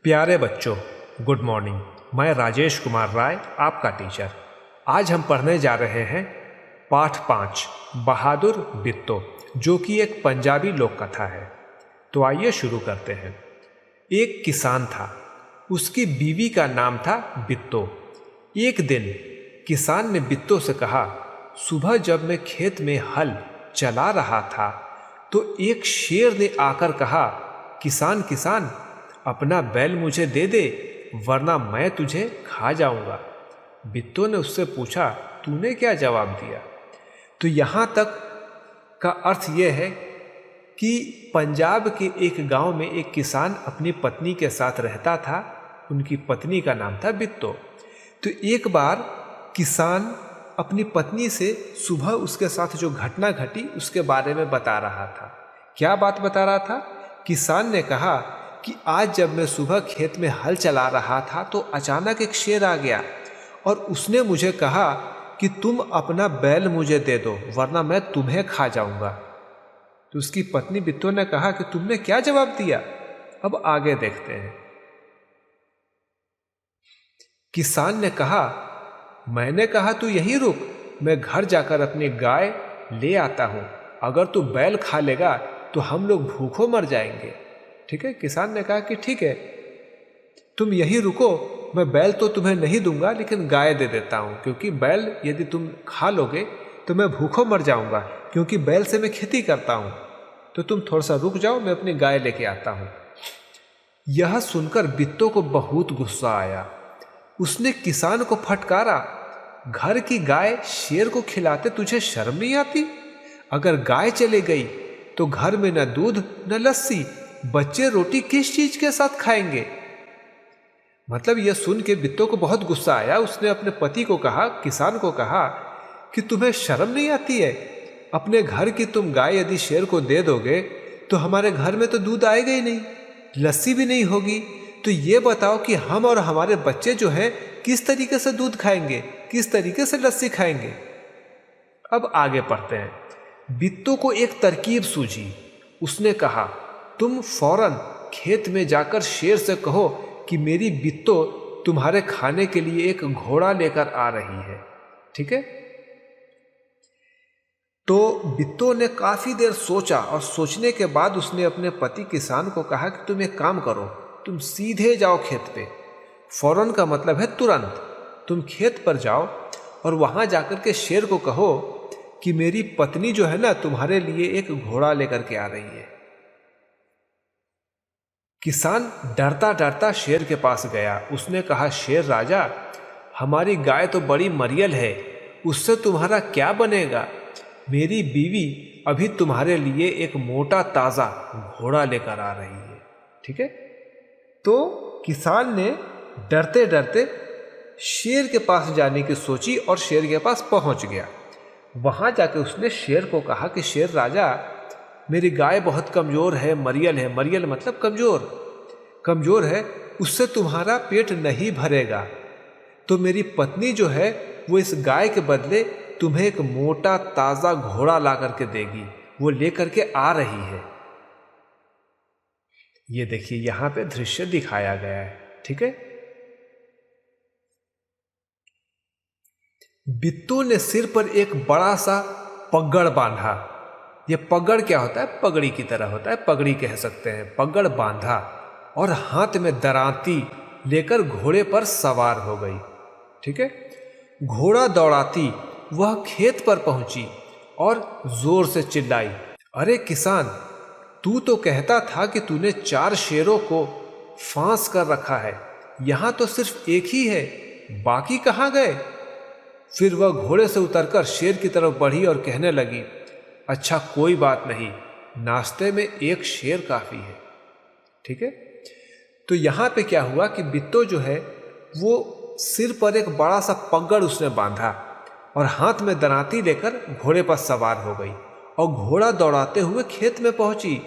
प्यारे बच्चों, good morning. मैं राजेश कुमार राय, आपका टीचर। आज हम पढ़ने जा रहे हैं पाठ 5 बहादुर बित्तो, जो कि एक पंजाबी लोक कथा है। तो आइए शुरू करते हैं। एक किसान था, उसकी बीवी का नाम था बित्तो। एक दिन किसान ने बित्तो से कहा, सुबह जब मैं खेत में हल चला रहा था तो एक शेर ने आकर कहा, किसान किसान, अपना बैल मुझे दे दे, वरना मैं तुझे खा जाऊंगा। बित्तो ने उससे पूछा, तूने क्या जवाब दिया? तो यहाँ तक का अर्थ यह है कि पंजाब के एक गांव में एक किसान अपनी पत्नी के साथ रहता था। उनकी पत्नी का नाम था बित्तो। तो एक बार किसान अपनी पत्नी से सुबह उसके साथ जो घटना घटी उसके बारे में बता रहा था। क्या बात बता रहा था? किसान ने कहा कि आज जब मैं सुबह खेत में हल चला रहा था तो अचानक एक शेर आ गया और उसने मुझे कहा कि तुम अपना बैल मुझे दे दो, वरना मैं तुम्हें खा जाऊंगा। तो उसकी पत्नी बित्तो ने कहा कि तुमने क्या जवाब दिया? अब आगे देखते हैं। किसान ने कहा, मैंने कहा तू यहीं रुक, मैं घर जाकर अपनी गाय ले आता हूं। अगर तू बैल खा लेगा तो हम लोग भूखों मर जाएंगे। ठीक है। किसान ने कहा कि ठीक है, तुम यहीं रुको, मैं बैल तो तुम्हें नहीं दूंगा लेकिन गाय दे देता हूं, क्योंकि बैल यदि तुम खा लोगे तो मैं भूखों मर जाऊंगा, क्योंकि बैल से मैं खेती करता हूं। तो तुम थोड़ा सा रुक जाओ, मैं अपनी गाय लेके आता हूं। यह सुनकर बित्तो को बहुत गुस्सा आया। उसने किसान को फटकारा, घर की गाय शेर को खिलाते तुझे शर्म नहीं आती? अगर गाय चले गई तो घर में न दूध न लस्सी, बच्चे रोटी किस चीज के साथ खाएंगे? मतलब यह सुन के बित्तो को बहुत गुस्सा आया। उसने अपने पति को कहा, किसान को कहा कि तुम्हें शर्म नहीं आती है? अपने घर की तुम गाय यदि शेर को दे दोगे तो हमारे घर में तो दूध आएगा ही नहीं, लस्सी भी नहीं होगी। तो ये बताओ कि हम और हमारे बच्चे जो हैं किस तरीके से दूध खाएंगे, किस तरीके से लस्सी खाएंगे? अब आगे पढ़ते हैं। बित्तो को एक तरकीब सूझी। उसने कहा, तुम फौरन खेत में जाकर शेर से कहो कि मेरी बित्तो तुम्हारे खाने के लिए एक घोड़ा लेकर आ रही है। ठीक है। तो बित्तो ने काफी देर सोचा और सोचने के बाद उसने अपने पति किसान को कहा कि तुम एक काम करो, तुम सीधे जाओ खेत पे। फौरन का मतलब है तुरंत। तुम खेत पर जाओ और वहां जाकर के शेर को कहो कि मेरी पत्नी जो है ना, तुम्हारे लिए एक घोड़ा लेकर के आ रही है। किसान डरता डरता शेर के पास गया। उसने कहा, शेर राजा, हमारी गाय तो बड़ी मरियल है, उससे तुम्हारा क्या बनेगा? मेरी बीवी अभी तुम्हारे लिए एक मोटा ताजा घोड़ा लेकर आ रही है। ठीक है। तो किसान ने डरते डरते शेर के पास जाने की सोची और शेर के पास पहुंच गया। वहां जाके उसने शेर को कहा कि शेर राजा, मेरी गाय बहुत कमजोर है, मरियल है। मरियल मतलब कमजोर है, उससे तुम्हारा पेट नहीं भरेगा। तो मेरी पत्नी जो है वो इस गाय के बदले तुम्हें एक मोटा ताजा घोड़ा ला करके देगी, वो लेकर के आ रही है। ये देखिए, यहां पे दृश्य दिखाया गया है। ठीक है। बित्तो ने सिर पर एक बड़ा सा पगड़ बांधा। यह पगड़ क्या होता है? पगड़ी की तरह होता है, पगड़ी कह सकते हैं। पगड़ बांधा और हाथ में दरांती लेकर घोड़े पर सवार हो गई। ठीक है। घोड़ा दौड़ाती वह खेत पर पहुंची और जोर से चिल्लाई, अरे किसान, तू तो कहता था कि तूने 4 शेरों को फांस कर रखा है, यहां तो सिर्फ एक ही है, बाकी कहां गए? फिर वह घोड़े से उतरकर शेर की तरफ बढ़ी और कहने लगी, अच्छा कोई बात नहीं, नाश्ते में एक शेर काफी है। ठीक है। तो यहां पे क्या हुआ कि बित्तो जो है वो सिर पर एक बड़ा सा पगड़ उसने बांधा और हाथ में दरांती लेकर घोड़े पर सवार हो गई और घोड़ा दौड़ाते हुए खेत में पहुंची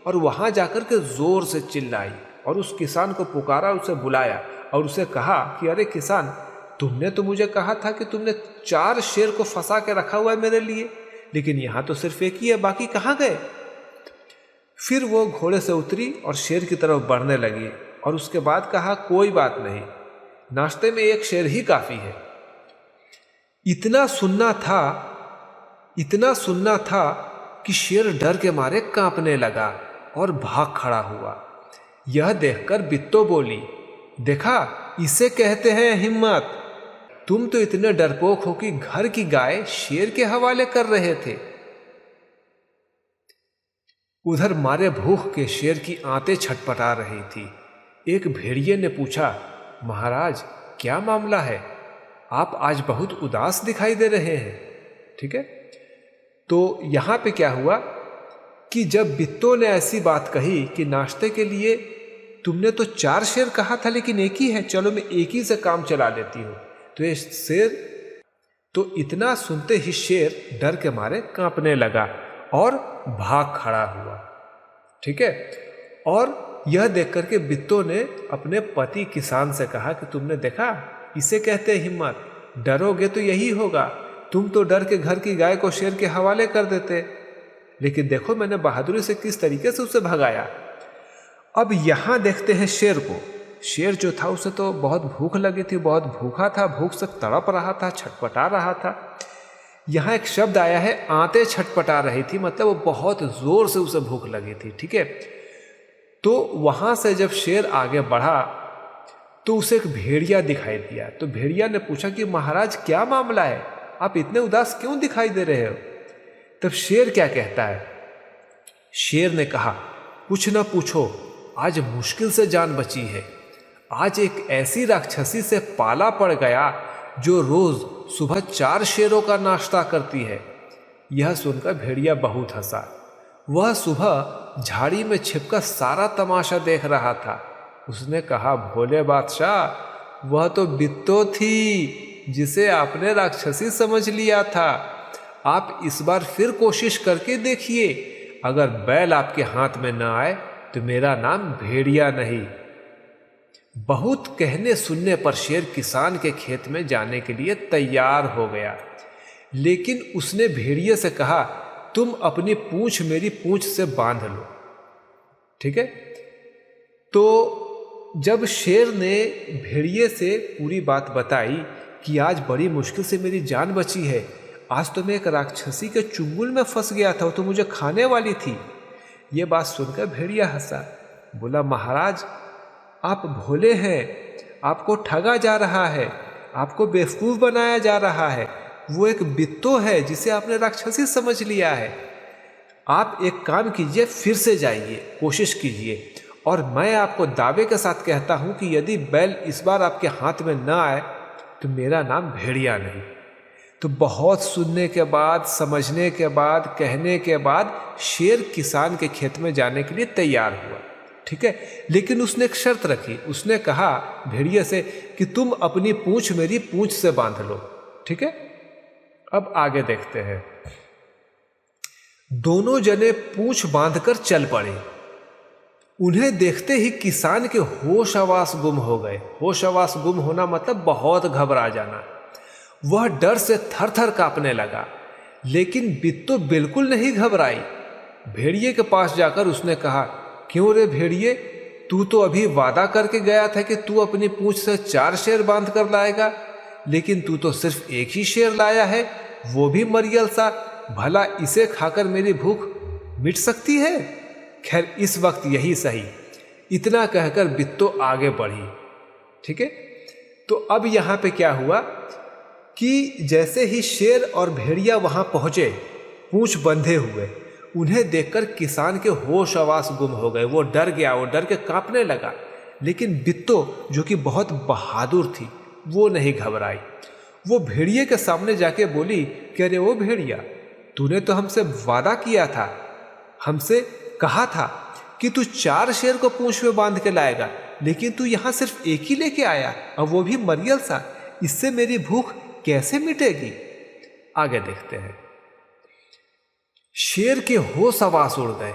और वहां जाकर के जोर से चिल्लाई और उस किसान को पुकारा, उसे बुलाया और उसे कहा कि अरे किसान, तुमने तो मुझे कहा था कि तुमने 4 शेर को फंसा के रखा हुआ है मेरे लिए, लेकिन यहां तो सिर्फ एक ही है, बाकी कहां गए? फिर वो घोड़े से उतरी और शेर की तरफ बढ़ने लगी और उसके बाद कहा कोई बात नहीं, नाश्ते में एक शेर ही काफी है। इतना सुनना था कि शेर डर के मारे कांपने लगा और भाग खड़ा हुआ। यह देखकर बित्तो बोली, देखा, इसे कहते हैं हिम्मत। तुम तो इतने डरपोक हो कि घर की गाय शेर के हवाले कर रहे थे। उधर मारे भूख के शेर की आंतें छटपटा रही थी। एक भेड़िए ने पूछा, महाराज क्या मामला है? आप आज बहुत उदास दिखाई दे रहे हैं। ठीक है, तो यहां पे क्या हुआ कि जब बित्तो ने ऐसी बात कही कि नाश्ते के लिए तुमने तो 4 शेर कहा था लेकिन एक ही है, चलो मैं एक ही से काम चला लेती हूं, तो ये शेर, तो इतना सुनते ही शेर डर के मारे कांपने लगा और भाग खड़ा हुआ। ठीक है, और यह देख करके बित्तो ने अपने पति किसान से कहा कि तुमने देखा, इसे कहते हैं हिम्मत। डरोगे तो यही होगा, तुम तो डर के घर की गाय को शेर के हवाले कर देते, लेकिन देखो मैंने बहादुरी से किस तरीके से उसे भगाया। अब यहां देखते हैं शेर को। शेर जो था उसे तो बहुत भूख लगी थी, बहुत भूखा था, भूख से तड़प रहा था, छटपटा रहा था। यहां एक शब्द आया है, आंतें छटपटा रही थी, मतलब वो बहुत जोर से उसे भूख लगी थी। ठीक है, तो वहां से जब शेर आगे बढ़ा तो उसे एक भेड़िया दिखाई दिया। तो भेड़िया ने पूछा कि महाराज क्या मामला है, आप इतने उदास क्यों दिखाई दे रहे हो? तब शेर क्या कहता है? शेर ने कहा, कुछ ना पूछो, आज मुश्किल से जान बची है। आज एक ऐसी राक्षसी से पाला पड़ गया जो रोज सुबह 4 शेरों का नाश्ता करती है। यह सुनकर भेड़िया बहुत हंसा। वह सुबह झाड़ी में छिपकर सारा तमाशा देख रहा था। उसने कहा, भोले बादशाह, वह तो बित्तो थी जिसे आपने राक्षसी समझ लिया था। आप इस बार फिर कोशिश करके देखिए, अगर बैल आपके हाथ में न आए तो मेरा नाम भेड़िया नहीं। बहुत कहने सुनने पर शेर किसान के खेत में जाने के लिए तैयार हो गया, लेकिन उसने भेड़िए से कहा, तुम अपनी पूंछ मेरी पूंछ से बांध लो। ठीक है, तो जब शेर ने भेड़िए से पूरी बात बताई कि आज बड़ी मुश्किल से मेरी जान बची है, आज तो मैं एक राक्षसी के चुंगल में फंस गया था, वो तो मुझे खाने वाली थी। ये बात सुनकर भेड़िया हंसा, बोला, महाराज आप भोले हैं, आपको ठगा जा रहा है, आपको बेवकूफ़ बनाया जा रहा है। वो एक बित्तो है जिसे आपने राक्षसी समझ लिया है। आप एक काम कीजिए, फिर से जाइए, कोशिश कीजिए, और मैं आपको दावे के साथ कहता हूं कि यदि बैल इस बार आपके हाथ में न आए तो मेरा नाम भेड़िया नहीं। तो बहुत सुनने के बाद, समझने के बाद, कहने के बाद शेर किसान के खेत में जाने के लिए तैयार हुआ। ठीक है, लेकिन उसने एक शर्त रखी। उसने कहा भेड़िए से कि तुम अपनी पूंछ मेरी पूंछ से बांध लो। ठीक है, अब आगे देखते हैं। दोनों जने पूंछ बांधकर चल पड़े। उन्हें देखते ही किसान के होश आवास गुम हो गए। होश आवास गुम होना मतलब बहुत घबरा जाना। वह डर से थर थर कांपने लगा, लेकिन बित्तो बिल्कुल नहीं घबराई। भेड़िए के पास जाकर उसने कहा, क्यों रे भेड़िए, तू तो अभी वादा करके गया था कि तू अपनी पूंछ से 4 शेर बांध कर लाएगा, लेकिन तू तो सिर्फ एक ही शेर लाया है, वो भी मरियल सा। भला इसे खाकर मेरी भूख मिट सकती है? खैर, इस वक्त यही सही। इतना कहकर बित्तो आगे बढ़ी। ठीक है, तो अब यहां पे क्या हुआ कि जैसे ही शेर और भेड़िया वहां पहुंचे, पूंछ बंधे हुए, उन्हें देखकर किसान के होश आवास गुम हो गए। वो डर गया, वो डर के कांपने लगा। लेकिन बित्तो, जो कि बहुत बहादुर थी, वो नहीं घबराई। वो भेड़िए के सामने जाके बोली कि अरे वो भेड़िया, तूने तो हमसे वादा किया था, हमसे कहा था कि तू 4 शेर को पूंछ में बांध के लाएगा, लेकिन तू यहां सिर्फ एक ही लेके आया, और वो भी मरियल सा। इससे मेरी भूख कैसे मिटेगी? आगे देखते हैं। शेर के होश आवास उड़ गए।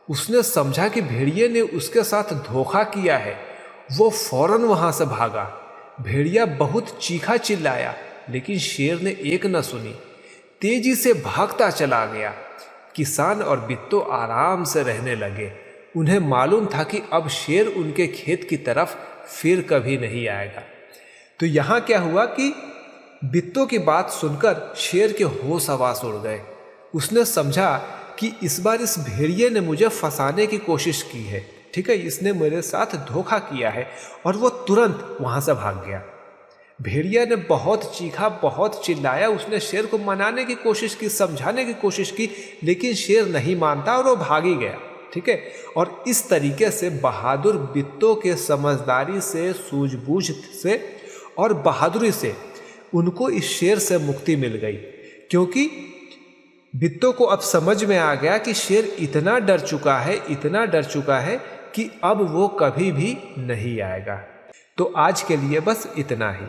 उसने समझा कि भेड़िए ने उसके साथ धोखा किया है। वो फौरन वहां से भागा। भेड़िया बहुत चीखा चिल्लाया, लेकिन शेर ने एक न सुनी, तेजी से भागता चला गया। किसान और बित्तो आराम से रहने लगे। उन्हें मालूम था कि अब शेर उनके खेत की तरफ फिर कभी नहीं आएगा। तो यहाँ क्या हुआ कि बित्तों की बात सुनकर शेर के होश हवास उड़ गए। उसने समझा कि इस बार इस भेड़िए ने मुझे फंसाने की कोशिश की है, ठीक है, इसने मेरे साथ धोखा किया है, और वो तुरंत वहां से भाग गया। भेड़िया ने बहुत चीखा, बहुत चिल्लाया, उसने शेर को मनाने की कोशिश की, समझाने की कोशिश की, लेकिन शेर नहीं मानता और वो भाग ही गया, ठीक है। और इस तरीके से बहादुर बित्तों के समझदारी से, सूझबूझ से और बहादुरी से उनको इस शेर से मुक्ति मिल गई, क्योंकि बित्तों को अब समझ में आ गया कि शेर इतना डर चुका है, इतना डर चुका है कि अब वो कभी भी नहीं आएगा। तो आज के लिए बस इतना ही।